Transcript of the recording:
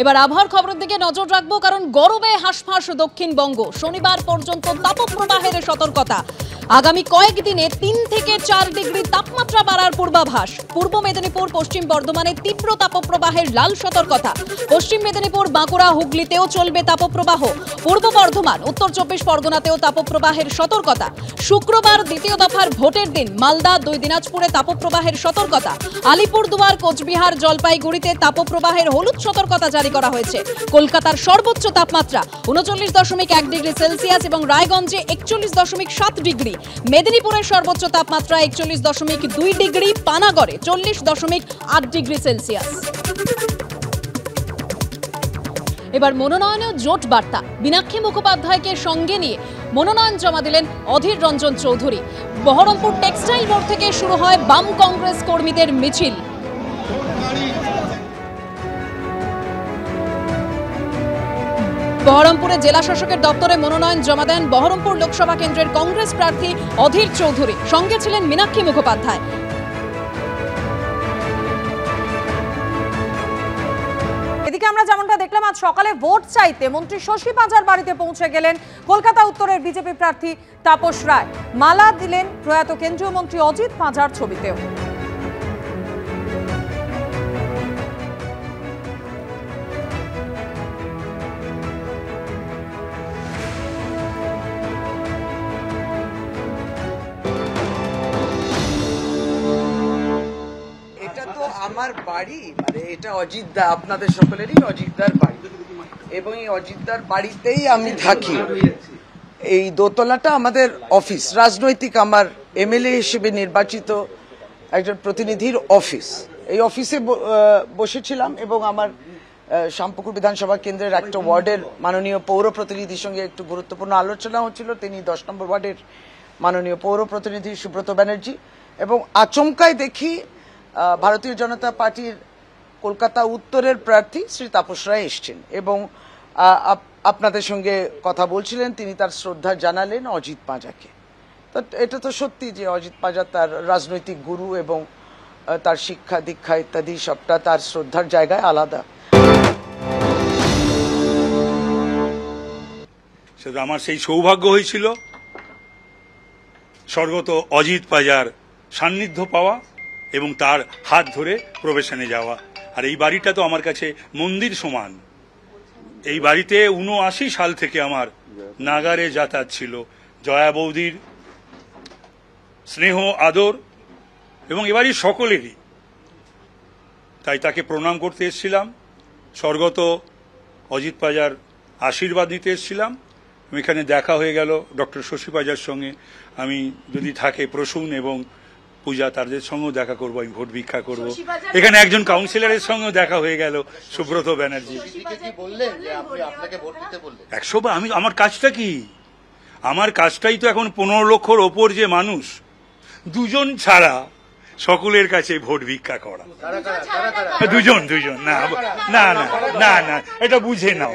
এবার আবহাওয়ার খবরের দিকে নজর রাখবো, কারণ গরমে হাঁসফাঁস দক্ষিণবঙ্গ। শনিবার পর্যন্ত তাপপ্রবাহের সতর্কতা। আগামী কয়েকদিনে 3 থেকে 4 ডিগ্রি তাপমাত্রা বাড়ার পূর্বাভাস। পূর্ব মেদিনীপুর, পশ্চিম বর্ধমানে তীব্র তাপপ্রবাহের লাল সতর্কতা। পশ্চিম মেদিনীপুর, বাঁকুড়া, হুগলিতেও চলবে তাপপ্রবাহ। পূর্ব বর্ধমান, উত্তর 24 পরগনাতেও তাপপ্রবাহের সতর্কতা। শুক্রবার দ্বিতীয় দফার ভোটের দিন মালদা, 2 দিনাজপুরে তাপপ্রবাহের সতর্কতা। আলিপুরদুয়ার, কোচবিহার, জলপাইগুড়িতে তাপপ্রবাহের হলুদ সতর্কতা জারি করা হয়েছে। কলকাতার সর্বোচ্চ তাপমাত্রা 39.1 ডিগ্রি সেলসিয়াস এবং রায়গঞ্জে 41.7 ডিগ্রি। মেদিনীপুরের সর্বোচ্চ তাপমাত্রা 41.2 ডিগ্রি, পানাগড়ে 40.8 ডিগ্রি সেলসিয়াস। এবার মনোনয়নে জোট বার্তা। মীনাক্ষী মুখোপাধ্যায়কে সঙ্গে নিয়ে মনোনয়ন জমা দিলেন অধীর রঞ্জন চৌধুরী। বহরমপুর টেক্সটাইল মোড় থেকে শুরু হয় বাম কংগ্রেস কর্মীদের মিছিল। বহরমপুরে জেলা শাসকের দপ্তরে মনোনয়ন জমা দেন বহরমপুর লোকসভা কেন্দ্রের কংগ্রেস প্রার্থী অধীর চৌধুরী। সঙ্গে ছিলেন মীনাক্ষী মুখোপাধ্যায়। এদিকে আমরা যেমনটা দেখলাম, আজ সকালে ভোট চাইতে মন্ত্রী শশী পাঁজার বাড়িতে পৌঁছে গেলেন কলকাতা উত্তরের বিজেপি প্রার্থী তাপস রায়। মালা দিলেন প্রয়াত কেন্দ্রীয় মন্ত্রী অজিত পাঁজার ছবিতেও। আমার বাড়ি, মানে এটা অজিতদা, আপনাদের সকলেরই অজিতদার বাড়ি, এবং এই অজিতদার বাড়িতেই আমি থাকি। এই দোতলাটা আমাদের অফিস, রাজনৈতিক আমার এমএলএ হিসেবে নির্বাচিত একজন প্রতিনিধির অফিস। এই অফিসে বসেছিলাম এবং আমার শ্যামপুকুর বিধানসভা কেন্দ্রের একটা ওয়ার্ডের মাননীয় পৌর প্রতিনিধির সঙ্গে একটু গুরুত্বপূর্ণ আলোচনা হচ্ছিল। তিনি 10 নম্বর ওয়ার্ডের মাননীয় পৌর প্রতিনিধি সুব্রত ব্যানার্জি, এবং আচমকায় দেখি ভারতীয় জনতা পার্টির কলকাতা উত্তরের প্রার্থী শ্রী তাপস রায় এসছেন এবং আপনাদের সঙ্গে কথা বলছিলেন। তিনি তার শ্রদ্ধা জানালেন অজিত পাঁজাকে। তো এটা তো সত্যি যে অজিত পাঁজা তার রাজনৈতিক গুরু, এবং তার শিক্ষা দীক্ষা ইত্যাদি সবটা তার শ্রদ্ধার জায়গায় আলাদা। সেটা আমার সেই সৌভাগ্য হয়েছিল স্বর্গত অজিত পাঁজার সান্নিধ্য পাওয়া এবং তার হাত ধরে প্রবেশনে যাওয়া। আর এই বাড়িটা তো আমার কাছে মন্দির সমান। এই বাড়িতে 79 সাল থেকে আমার নাগারে যাতায়াত ছিল। জয়া বৌদির স্নেহ আদর এবং এ বাড়ির সকলেরই। তাই তাকে প্রণাম করতে এসেছিলাম, স্বর্গত অজিত পাঁজার আশীর্বাদ নিতে এসেছিলাম। এখানে দেখা হয়ে গেল ডক্টর শশী পাঁজার সঙ্গে। আমি যদি থাকে প্রসূন এবং পূজা, তাদের সঙ্গেও দেখা করবো, আমি ভোট ভিক্ষা করবো। এখানে একজন কাউন্সিলরের সঙ্গেও দেখা হয়ে গেল, সুব্রত ব্যানার্জি। 100 আমি আমার কাজটা কি? আমার কাজটাই তো এখন 15 লক্ষর ওপর যে মানুষ, 2 জন ছাড়া সকলের কাছে ভোট ভিক্ষা করা। 2 জন না না না না না, এটা বুঝে নাও।